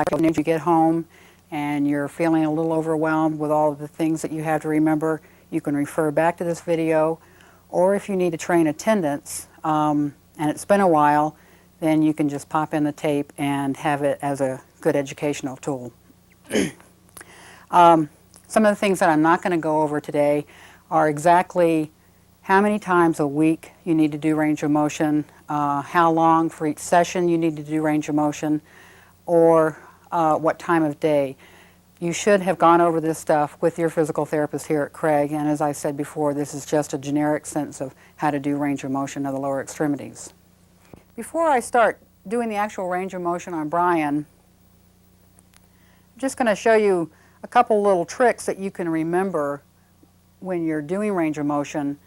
If you get home and you're feeling a little overwhelmed with all of the things that you have to remember, you can refer back to this video. Or if you need to train attendance and it's been a while, then you can just pop in the tape and have it as a good educational tool. Some of the things that I'm not going to go over today are exactly how many times a week you need to do range of motion, how long for each session you need to do range of motion, or what time of day. You should have gone over this stuff with your physical therapist here at Craig, and as I said before, this is just a generic sense of how to do range of motion of the lower extremities. Before I start doing the actual range of motion on Brian, I'm just going to show you a couple little tricks that you can remember when you're doing range of motion.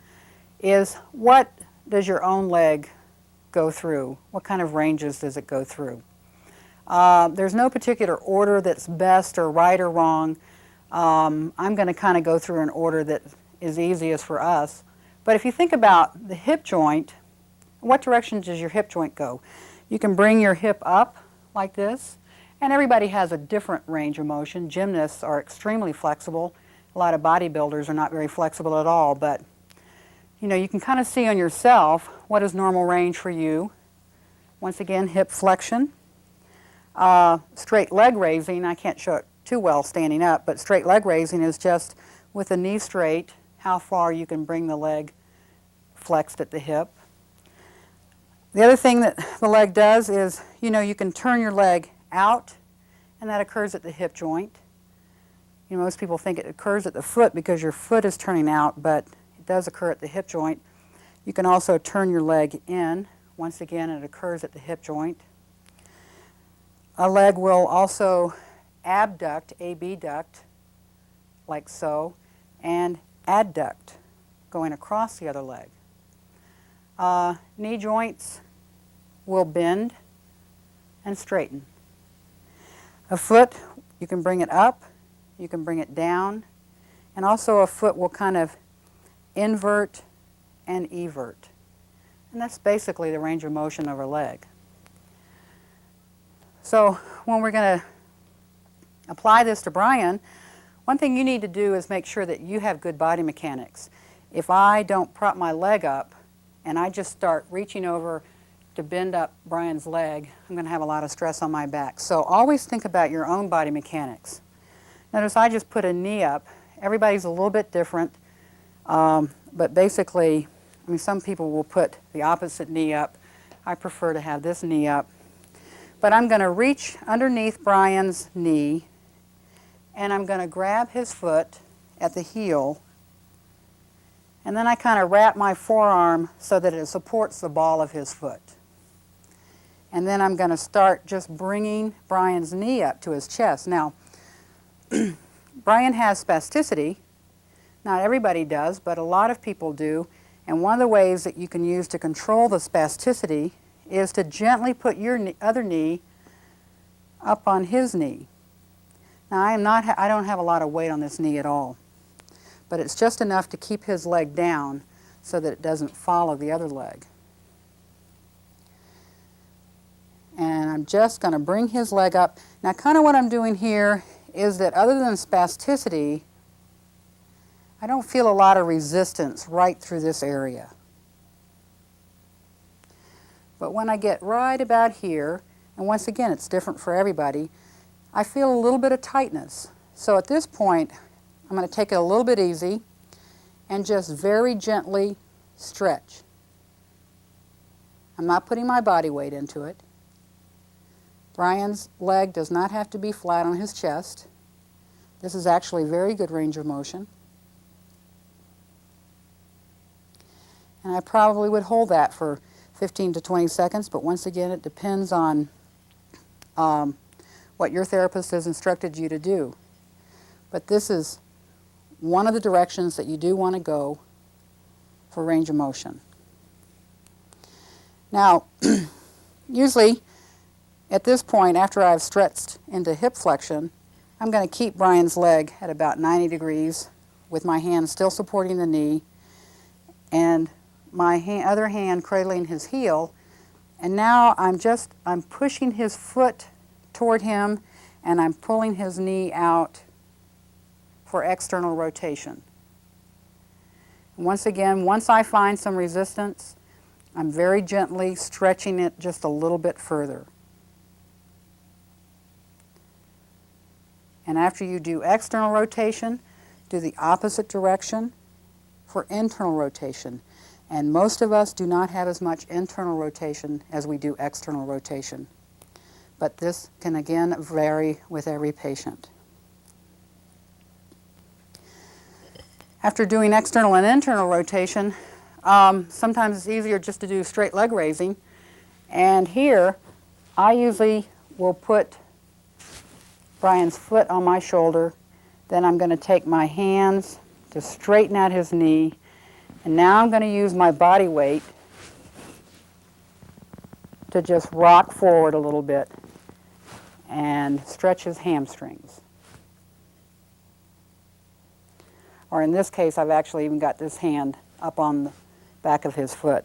Is what does your own leg go through? What kind of ranges does it go through? There's no particular order that's best or right or wrong. I'm going to kind of go through an order that is easiest for us. But if you think about the hip joint, what direction does your hip joint go? You can bring your hip up like this, and everybody has a different range of motion. Gymnasts are extremely flexible. A lot of bodybuilders are not very flexible at all, but you know, you can kind of see on yourself what is normal range for you. Once again, hip flexion. Straight leg raising, I can't show it too well standing up, but straight leg raising is just with the knee straight, how far you can bring the leg flexed at the hip. The other thing that the leg does is, you know, you can turn your leg out, and that occurs at the hip joint. You know, most people think it occurs at the foot because your foot is turning out, but it does occur at the hip joint. You can also turn your leg in. Once again, it occurs at the hip joint. A leg will also abduct, abduct, like so, and adduct, going across the other leg. Knee joints will bend and straighten. A foot, you can bring it up, you can bring it down, and also a foot will kind of invert and evert. And that's basically the range of motion of a leg. So when we're going to apply this to Brian, one thing you need to do is make sure that you have good body mechanics. If I don't prop my leg up and I just start reaching over to bend up Brian's leg, I'm going to have a lot of stress on my back. So always think about your own body mechanics. Notice I just put a knee up. Everybody's a little bit different, but basically, I mean, some people will put the opposite knee up. I prefer to have this knee up. But I'm going to reach underneath Brian's knee, and I'm going to grab his foot at the heel, and then I kind of wrap my forearm so that it supports the ball of his foot. And then I'm going to start just bringing Brian's knee up to his chest. Now, Brian has spasticity. Not everybody does, but a lot of people do. And one of the ways that you can use to control the spasticity is to gently put your other knee up on his knee. Now, I don't have a lot of weight on this knee at all, but it's just enough to keep his leg down so that it doesn't follow the other leg. And I'm just going to bring his leg up. Now, kind of what I'm doing here is that other than spasticity, I don't feel a lot of resistance right through this area. But when I get right about here, and once again, it's different for everybody, I feel a little bit of tightness. So at this point, I'm going to take it a little bit easy and just very gently stretch. I'm not putting my body weight into it. Brian's leg does not have to be flat on his chest. This is actually very good range of motion. And I probably would hold that for 15 to 20 seconds, but once again, it depends on what your therapist has instructed you to do. But this is one of the directions that you do want to go for range of motion. Now, usually at this point, after I've stretched into hip flexion, I'm going to keep Brian's leg at about 90 degrees with my hand still supporting the knee and my other hand cradling his heel. And now I'm pushing his foot toward him, and I'm pulling his knee out for external rotation. Once again, once I find some resistance, I'm very gently stretching it just a little bit further. And after you do external rotation, do the opposite direction for internal rotation. And most of us do not have as much internal rotation as we do external rotation. But this can again vary with every patient. After doing external and internal rotation, sometimes it's easier just to do straight leg raising. And here, I usually will put Brian's foot on my shoulder. Then I'm going to take my hands to straighten out his knee. And now I'm going to use my body weight to just rock forward a little bit and stretch his hamstrings. Or in this case, I've actually even got this hand up on the back of his foot.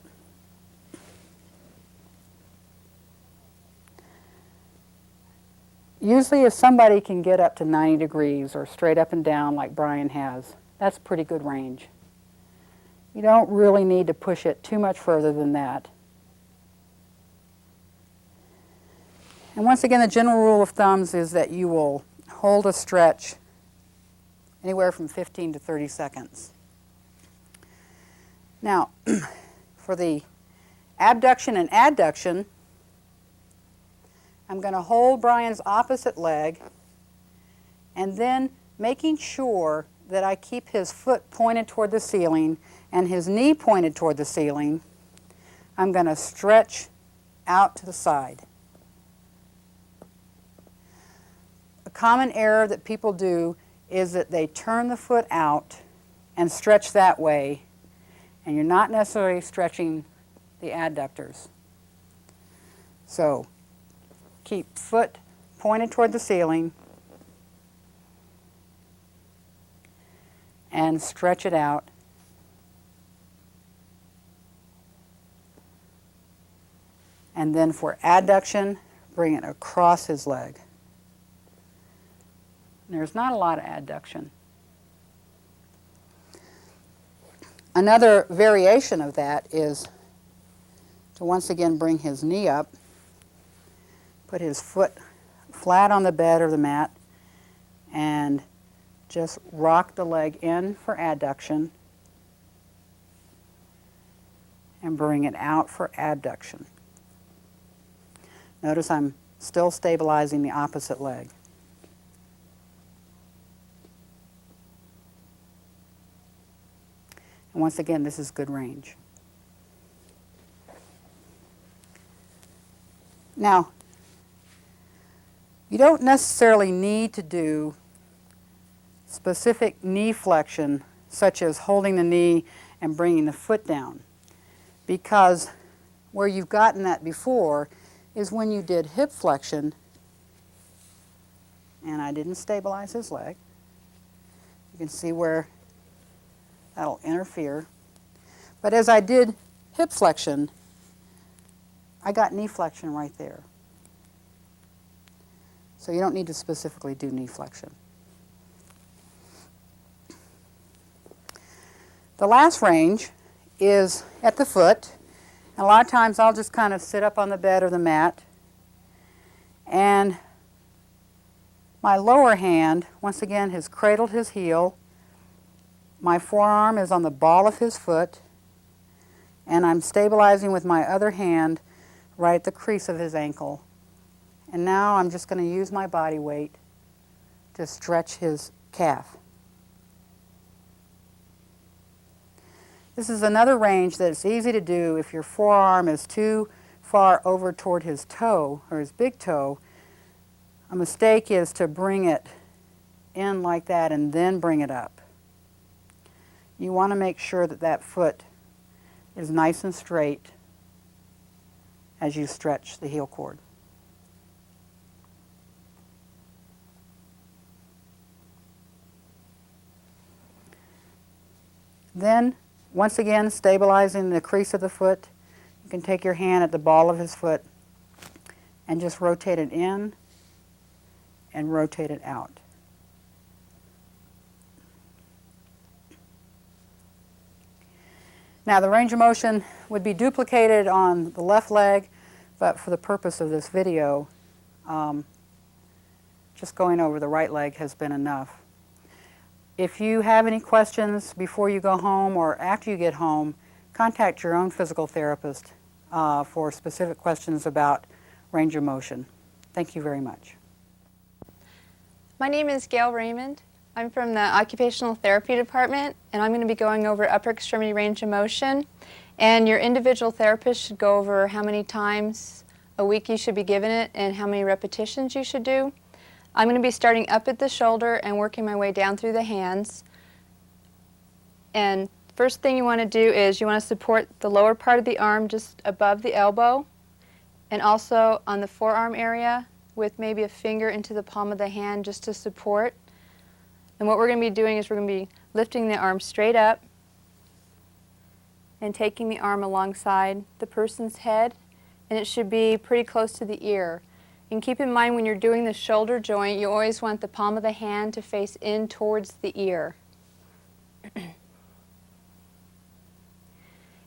Usually if somebody can get up to 90 degrees or straight up and down like Brian has, that's pretty good range. You don't really need to push it too much further than that. And once again, the general rule of thumbs is that you will hold a stretch anywhere from 15 to 30 seconds. Now, for the abduction and adduction, I'm going to hold Brian's opposite leg and then making sure that I keep his foot pointed toward the ceiling and his knee pointed toward the ceiling, I'm going to stretch out to the side. A common error that people do is that they turn the foot out and stretch that way, and you're not necessarily stretching the adductors. So keep foot pointed toward the ceiling and stretch it out. And then for adduction, bring it across his leg. There's not a lot of adduction. Another variation of that is to once again bring his knee up, put his foot flat on the bed or the mat, and just rock the leg in for adduction and bring it out for abduction. Notice I'm still stabilizing the opposite leg. And once again, this is good range. Now, you don't necessarily need to do specific knee flexion, such as holding the knee and bringing the foot down, because where you've gotten that before is when you did hip flexion, and I didn't stabilize his leg. You can see where that'll interfere. But as I did hip flexion, I got knee flexion right there. So you don't need to specifically do knee flexion. The last range is at the foot. And a lot of times I'll just kind of sit up on the bed or the mat, and my lower hand, once again, has cradled his heel. My forearm is on the ball of his foot, and I'm stabilizing with my other hand right at the crease of his ankle. And now I'm just going to use my body weight to stretch his calf. This is another range that's easy to do if your forearm is too far over toward his toe or his big toe. A mistake is to bring it in like that and then bring it up. You want to make sure that that foot is nice and straight as you stretch the heel cord. Then, once again, stabilizing the crease of the foot, you can take your hand at the ball of his foot and just rotate it in and rotate it out. Now the range of motion would be duplicated on the left leg, but for the purpose of this video, just going over the right leg has been enough. If you have any questions before you go home or after you get home, contact your own physical therapist for specific questions about range of motion. Thank you very much. My name is Gail Raymond. I'm from the Occupational Therapy Department, and I'm going to be going over upper extremity range of motion. And your individual therapist should go over how many times a week you should be given it and how many repetitions you should do. I'm going to be starting up at the shoulder and working my way down through the hands. And first thing you want to do is you want to support the lower part of the arm just above the elbow, and also on the forearm area with maybe a finger into the palm of the hand just to support. And what we're going to be doing is we're going to be lifting the arm straight up and taking the arm alongside the person's head, and it should be pretty close to the ear. And keep in mind when you're doing the shoulder joint, you always want the palm of the hand to face in towards the ear.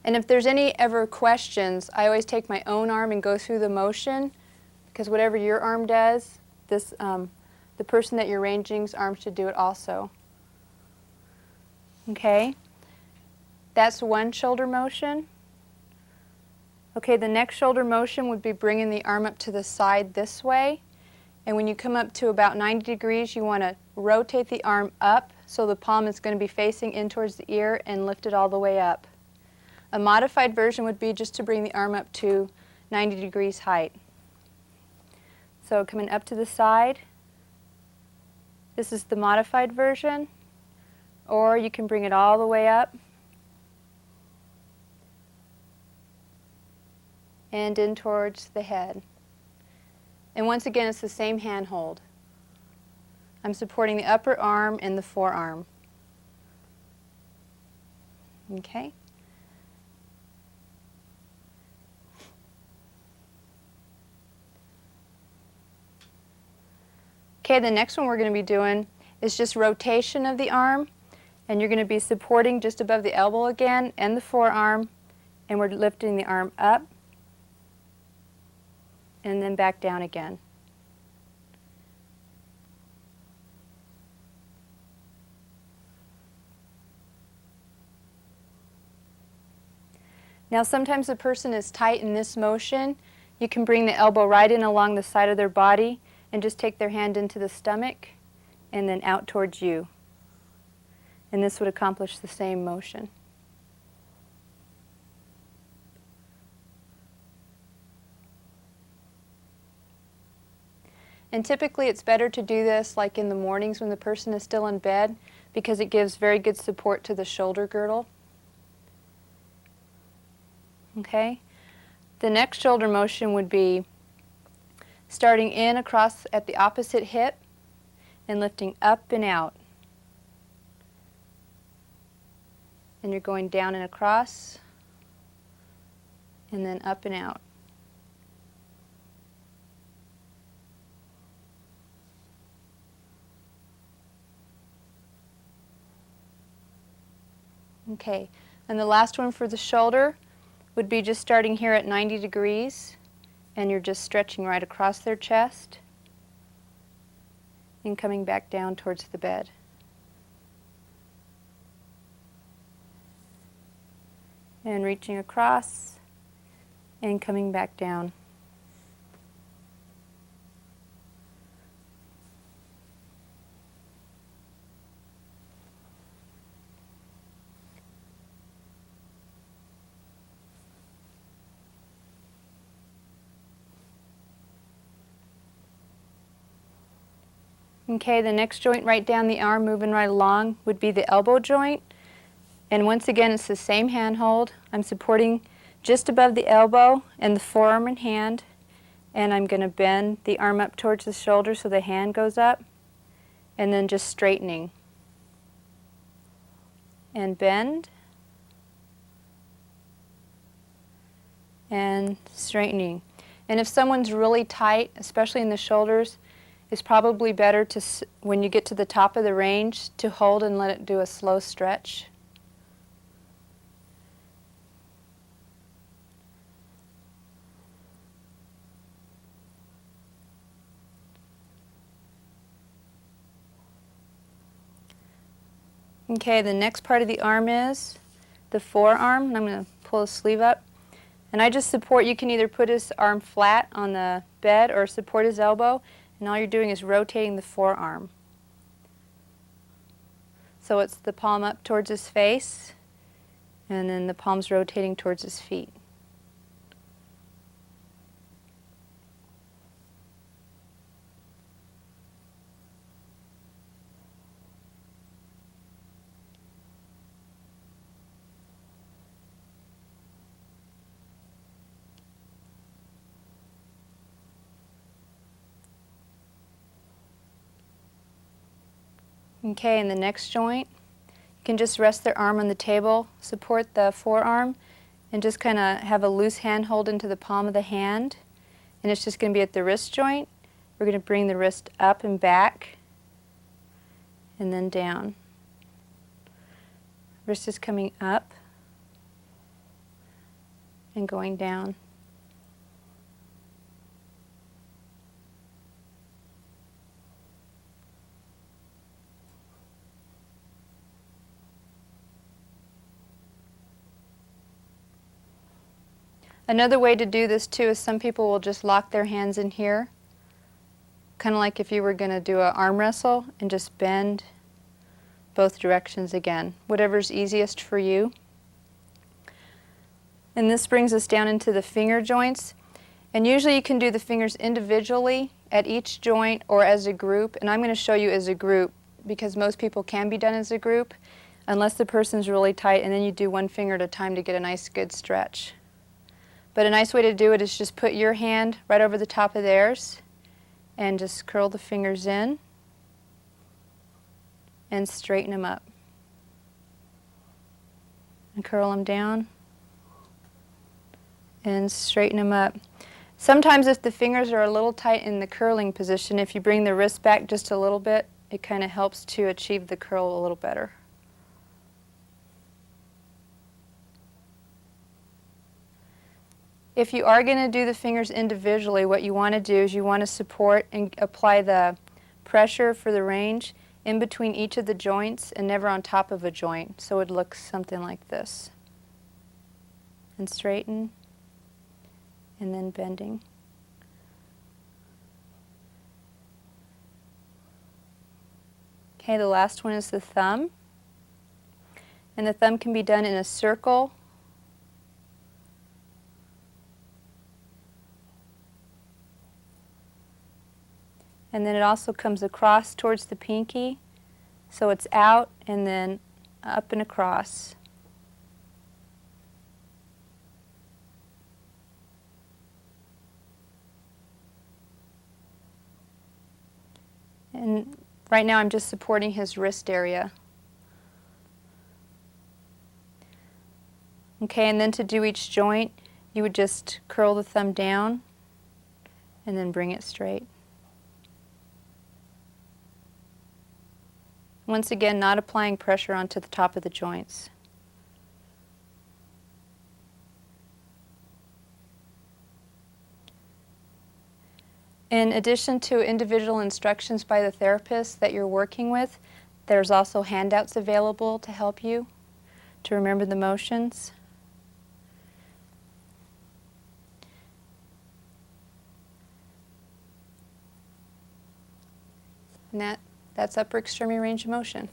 And if there's any ever questions, I always take my own arm and go through the motion, because whatever your arm does, the person that you're ranging's arm should do it also. Okay? That's one shoulder motion. Okay, the next shoulder motion would be bringing the arm up to the side this way. And when you come up to about 90 degrees, you want to rotate the arm up so the palm is going to be facing in towards the ear and lift it all the way up. A modified version would be just to bring the arm up to 90 degrees height. So coming up to the side, this is the modified version, or you can bring it all the way up and in towards the head. And once again, it's the same hand hold. I'm supporting the upper arm and the forearm. Okay? Okay, the next one we're going to be doing is just rotation of the arm, and you're going to be supporting just above the elbow again and the forearm, and we're lifting the arm up and then back down again. Now sometimes a person is tight in this motion. You can bring the elbow right in along the side of their body and just take their hand into the stomach and then out towards you. And this would accomplish the same motion. And typically it's better to do this like in the mornings when the person is still in bed, because it gives very good support to the shoulder girdle. Okay? The next shoulder motion would be starting in across at the opposite hip and lifting up and out. And you're going down and across and then up and out. Okay, and the last one for the shoulder would be just starting here at 90 degrees, and you're just stretching right across their chest and coming back down towards the bed. And reaching across and coming back down. Okay, the next joint right down the arm, moving right along, would be the elbow joint. And once again, it's the same hand hold. I'm supporting just above the elbow and the forearm and hand. And I'm going to bend the arm up towards the shoulder so the hand goes up. And then just straightening. And bend. And straightening. And if someone's really tight, especially in the shoulders, it's probably better to, when you get to the top of the range, to hold and let it do a slow stretch. Okay, the next part of the arm is the forearm, and I'm going to pull his sleeve up. And I just support, you can either put his arm flat on the bed or support his elbow, and all you're doing is rotating the forearm. So it's the palm up towards his face, and then the palm's rotating towards his feet. Okay, in the next joint, you can just rest their arm on the table, support the forearm, and just kind of have a loose hand hold into the palm of the hand. And it's just going to be at the wrist joint. We're going to bring the wrist up and back, and then down. Wrist is coming up and going down. Another way to do this too is some people will just lock their hands in here, kind of like if you were going to do an arm wrestle, and just bend both directions again, whatever's easiest for you. And this brings us down into the finger joints. And usually you can do the fingers individually at each joint or as a group. And I'm going to show you as a group because most people can be done as a group unless the person's really tight, and then you do one finger at a time to get a nice good stretch. But a nice way to do it is just put your hand right over the top of theirs and just curl the fingers in and straighten them up. And curl them down and straighten them up. Sometimes if the fingers are a little tight in the curling position, if you bring the wrist back just a little bit, it kind of helps to achieve the curl a little better. If you are going to do the fingers individually, what you want to do is you want to support and apply the pressure for the range in between each of the joints and never on top of a joint. So it looks something like this. And straighten, and then bending. Okay, the last one is the thumb. And the thumb can be done in a circle, and then it also comes across towards the pinky, so it's out and then up and across. And right now I'm just supporting his wrist area. Okay, and then to do each joint, you would just curl the thumb down and then bring it straight. Once again, not applying pressure onto the top of the joints. In addition to individual instructions by the therapist that you're working with, there's also handouts available to help you to remember the motions. And that's upper extremity range of motion.